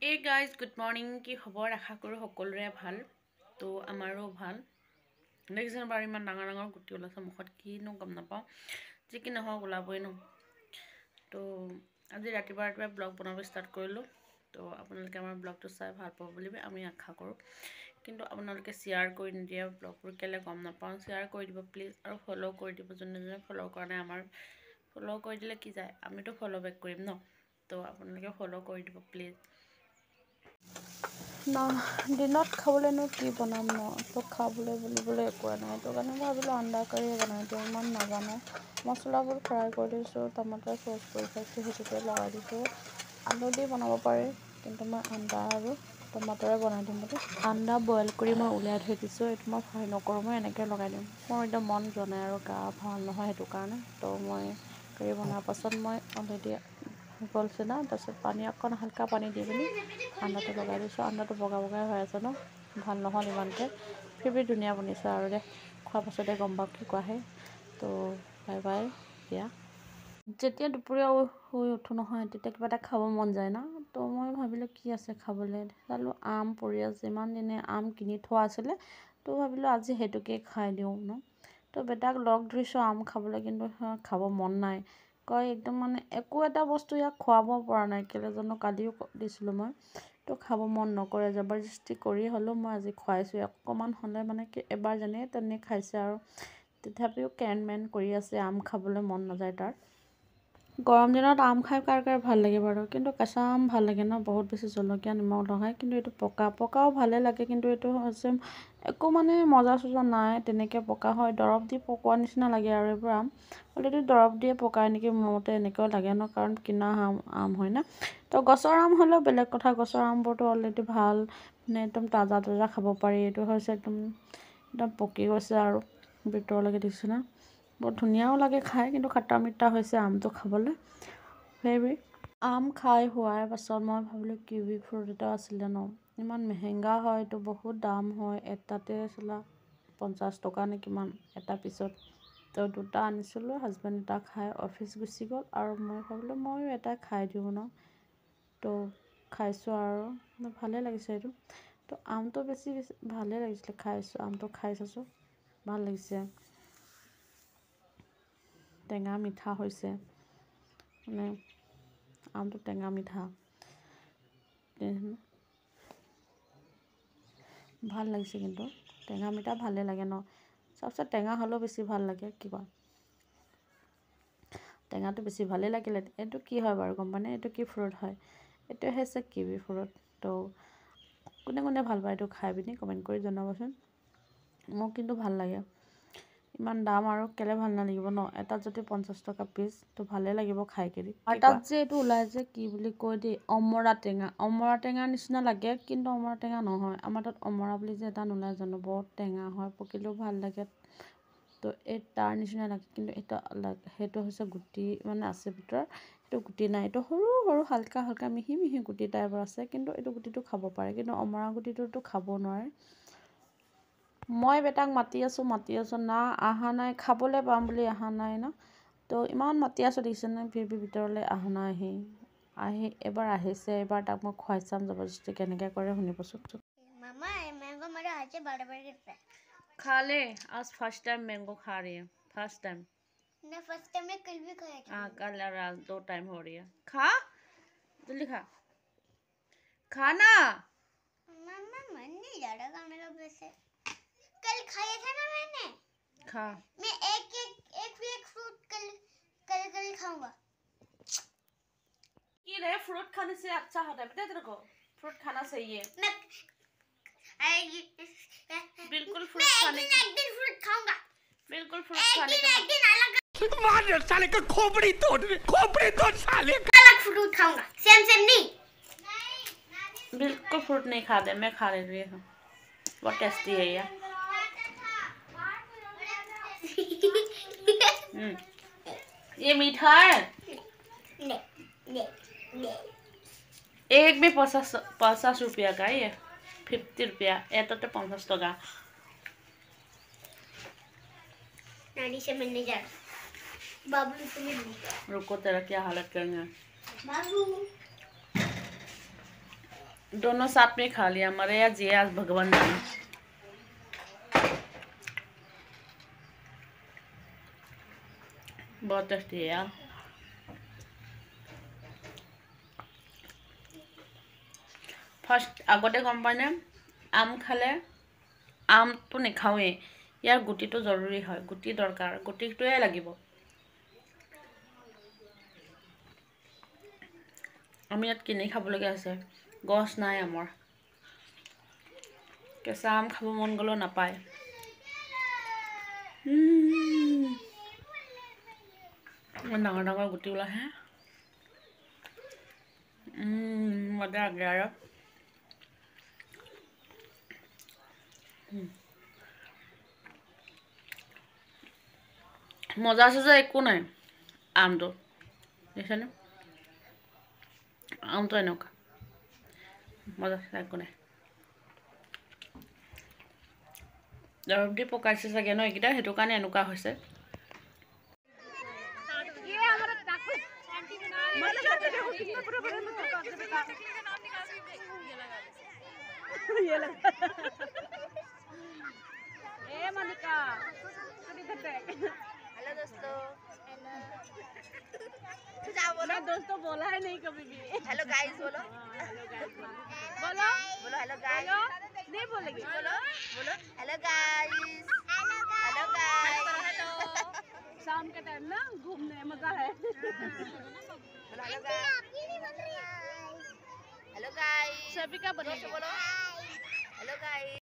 Hey guys, good morning. কি খবৰ আশা কৰো সকলোৰে ভাল তো আমাৰো ভাল নেক্সট বাৰ ইমান ডাঙৰ ডাঙৰ গুটি ওলাইছে মুখত কিনো গম নাপাওঁ যি কি নহওক ওলাবই ন তো আজি ৰাতিপুৱা ব্লগ বনাব ষ্টাৰ্ট কৰিলোঁ তো আপোনালোকে আমাৰ ব্লগটো চাই ভাল পাব বুলি আমি আশা কৰোঁ কিন্তু আপোনালোকে শ্বেয়াৰ কৰি নিদিয়ে ব্লগবোৰ কেলে গম নাপাওঁ শ্বেয়াৰ কৰি দিব প্লিজ আৰু ফ'ল' কৰি দিব যোনে ফ'ল' কৰা নাই আমাৰ ফ'ল' কৰি দিলে কি যায় আমিতো ফ'ল' বেক কৰিম ন তো আপোনালোকে ফ'ল' কৰি দিব প্লিজ না দিনত খাবলৈনো কি বনাম ন তো খাবলৈ বুলিবলৈ একোৱে নাই সেইটো কাৰণে ভাবিলোঁ আন্দা কাৰী বনাই দিওঁ ইমান নাজানো মছলাবোৰ ফ্ৰাই কৰি দিছোঁ টমাটৰ চচ কৰি খাইছোঁ সেইটোতে লগাই দিছোঁ আলু দি বনাব পাৰি কিন্তু মই আন্দা আৰু টমাটৰে বনাই দিম বুলি আন্দা বইল কৰি মই উলিয়াই থৈ দিছোঁ এইটো মই ফ্ৰাই নকৰোঁ মই এনেকৈ লগাই দিম মোৰ এতিয়া মন যোৱা নাই আৰু গা ভাল নহয় সেইটো কাৰণে তো মই কাৰী বনোৱাৰ পাছত মই অলৰেডি গলছে না তাৰপিছত পানী অকণ হালকা পানী দি পিনি আন্দাটো লগাই দিছোঁ আন্দাটো বগা বগাই হৈ আছে ন ভাল নহ'ল ইমানকৈ ফিৰবি ধুনীয়া বনিছে আৰু দে খোৱাৰ পাছতে গম পাওঁ কি কোৱাহে তো বাই বাই এতিয়া যেতিয়া দুপৰীয়া শুই উঠোঁ নহয় তেতিয়া কিবা এটা খাব মন যায় না তো মই ভাবিলোঁ কি আছে খাবলৈ চালোঁ আম পৰি আছে ইমান দিনে আম কিনি থোৱা আছিলে তো ভাবিলোঁ আজি সেইটোকে খাই দিওঁ ন তো বেটাক লগ ধৰিছোঁ আম খাবলৈ কিন্তু খাব মন নাই কয় একদম মানে একো এটা বস্তু ইয়াক খুৱাব পৰা নাই কেলৈ জানো কালিও দিছিলোঁ মই তো খাব মন নকৰে জবৰদস্তি কৰি হ'লেও মই আজি খুৱাইছোঁ অকণমান হ'লে মানে কি এবাৰ যেনে তেনে খাইছে আৰু তথাপিও কেনমেন কৰি আছে আম খাবলৈ মন নাযায় তাৰ গৰম দিনত আম খাই কাৰ কাৰ ভাল লাগে বাৰু কিন্তু কেঁচা আম ভাল লাগে ন বহুত বেছি জলকীয়া নিমখ লগাই কিন্তু এইটো পকাও ভালে লাগে কিন্তু এইটো হৈছে একো মানে মজা চজা নাই তেনেকৈ পকা হয় দৰৱ দি পকোৱা নিচিনা লাগে আৰু এইবোৰ আম অলৰেডি দৰৱ দিয়ে পকাই নেকি মোৰ মতে এনেকুৱাও লাগে ন কাৰণ কিনা আম হয় না তো গছৰ আম হ'লেও বেলেগ কথা গছৰ আমবোৰতো অলৰেডি ভাল মানে একদম তাজা খাব পাৰি এইটো হৈছে একদম পকি গৈছে আৰু ভিতৰলৈকে দিছোঁ না বৰ ধুনীয়াও লাগে খাই কিন্তু খাটা মিঠা হৈছে আমটো খাবলৈ সেইবাবে আম খাই হোৱাৰ পাছত মই ভাবিলোঁ কিৱি ফ্ৰুট এটা আছিলে ন ইমান মেহেংগা হয় এইটো বহুত দাম হয় এটাতে চলা 50 টকা নে কিমান এটা পিছত তো দুটা আনিছিলোঁ হাজবেণ্ড এটা খাই অফিচ গুচি গ'ল আৰু মই ভাবিলোঁ ময়ো এটা খাই দিওঁ ন তো খাইছোঁ আৰু ভালে লাগিছে এইটো তো আমটো বেছি ভালে লাগিছিলে খাইছোঁ আমটো খাই চাইছোঁ ভাল লাগিছে টেঙা মিঠা হৈছে মানে আমটো টেঙা মিঠা ভাল লাগিছে কিন্তু টেঙা মিঠা ভালে লাগে ন চবচে টেঙা হ'লেও বেছি ভাল লাগে কিবা টেঙাটো বেছি ভালে লাগিলে এইটো কি হয় বাৰু গম পানে এইটো কি ফ্ৰুট হয় এইটো হৈছে কিৱি ফ্ৰুট তো কোনে কোনে ভাল পায় এইটো খাই পিনি কমেণ্ট কৰি জনাবচোন মোক কিন্তু ভাল লাগে ইমান দাম আৰু কেলে ভাল নালাগিব ন এটাত যদি 50 টকা পিচ তো ভালে লাগিব খাই কিনি আৰু তাত যে এইটো ওলাই যে কি বুলি কয় দেই অমৰা টেঙাৰ নিচিনা লাগে কিন্তু অমৰা টেঙা নহয় আমাৰ তাত অমৰা বুলি যে এটা নোলাই জানো বহুত টেঙা হয় পকিলেও ভাল লাগে তো এই তাৰ নিচিনা লাগে কিন্তু এটা সেইটো হৈছে গুটি মানে আছে ভিতৰত সেইটো গুটি নাই এইটো সৰু সৰু হালকা মিহি গুটি টাইপৰ আছে কিন্তু এইটো গুটিটো খাব পাৰে কিন্তু অমৰা গুটিটোতো খাব নোৱাৰে মই বেটাক মাতি আছোঁ না অহা নাই খাবলৈ পাম বুলি অহা নাই ন তো ইমান মাতি আছোঁ দেখিছেনে ভিতৰলৈ অহা নাই আহি এবাৰ আহিছে এবাৰ তাক মই খুৱাই চাম জবৰদস্তি কেনেকৈ কৰে শুনিবচোন मामा मैंगो मेरे हाथ से बार बार गिरता है खा ले आज फर्स्ट टाइम मैंगो खा रही है फर्स्ट टाइम ना फर्स्ट टाइम में कल भी खाया था हाँ कल और आज 2 टाइम हो रही है खा जल्दी खाना मामा मन नहीं जा रहा खाने का वैसे कल खाया था ना मैंने खा मैं एक फ्रूट कल खाऊंगा ये रे फ्रूट खाने से अच्छा होता है बेटा तेरे को फ्रूट खाना चाहिए बिल्कुल फ्रूट खाने एक दिन फ्रूट खाऊंगा बिल्कुल फ्रूट खाने के एक दिन अलग मार साले का खोपड़ी तोड़ साले अलग फ्रूट खाऊंगा सेम नहीं बिल्कुल फ्रूट नहीं खाते मैं खा रही हूँ बहुत टेस्टी है ये ये मीठा है एक भी 50 रुपया का ये 50 रुपया এটা তো 50 টাকা नानी से मिलने जा बाबू से मिलने रुको तेरा क्या हालत करेंगे बाबू दोनों साथ में खा लिया, हमारे या जी आज भगवान जाने। बहुत टेस्टी है यार। फार्स्ट आगते गम पाने आम खाले आम तो निखावे, यार गुटी तो जरूरी है, गुटी दरकार, गुटी तो লাগিব। আমি ইয়াত কিনি খাবলগীয়া আছে, গছ নাই আমাৰ। কেঁচা আম খাব মন গ'লেও নাপায়। ডাঙৰ ডাঙৰ গুটি ওলাই হে। মজা লাগে আৰু। মজা আছে যে একো নাই আমটো, দেখিছেনে? আমটো এনেকুৱা মজা আছে, একো নাই। দৰৱ দি পকাইছে চাগে ন এইকেইটা, সেইটো কাৰণে এনেকুৱা হৈছে। हेलो दोस्तों। बोलो दोस्तों, बोला है नहीं कभी भी। हेलो गाइस बोलो। बोलो बोलो हेलो गाइस। नहीं बोलेगी, बोलो बोलो हेलो गाइस। Hello guys. शाम के टाइम ना घूमने मजा है। Hello guys. Hello guys. सभी का बोलो हेलो गाइस।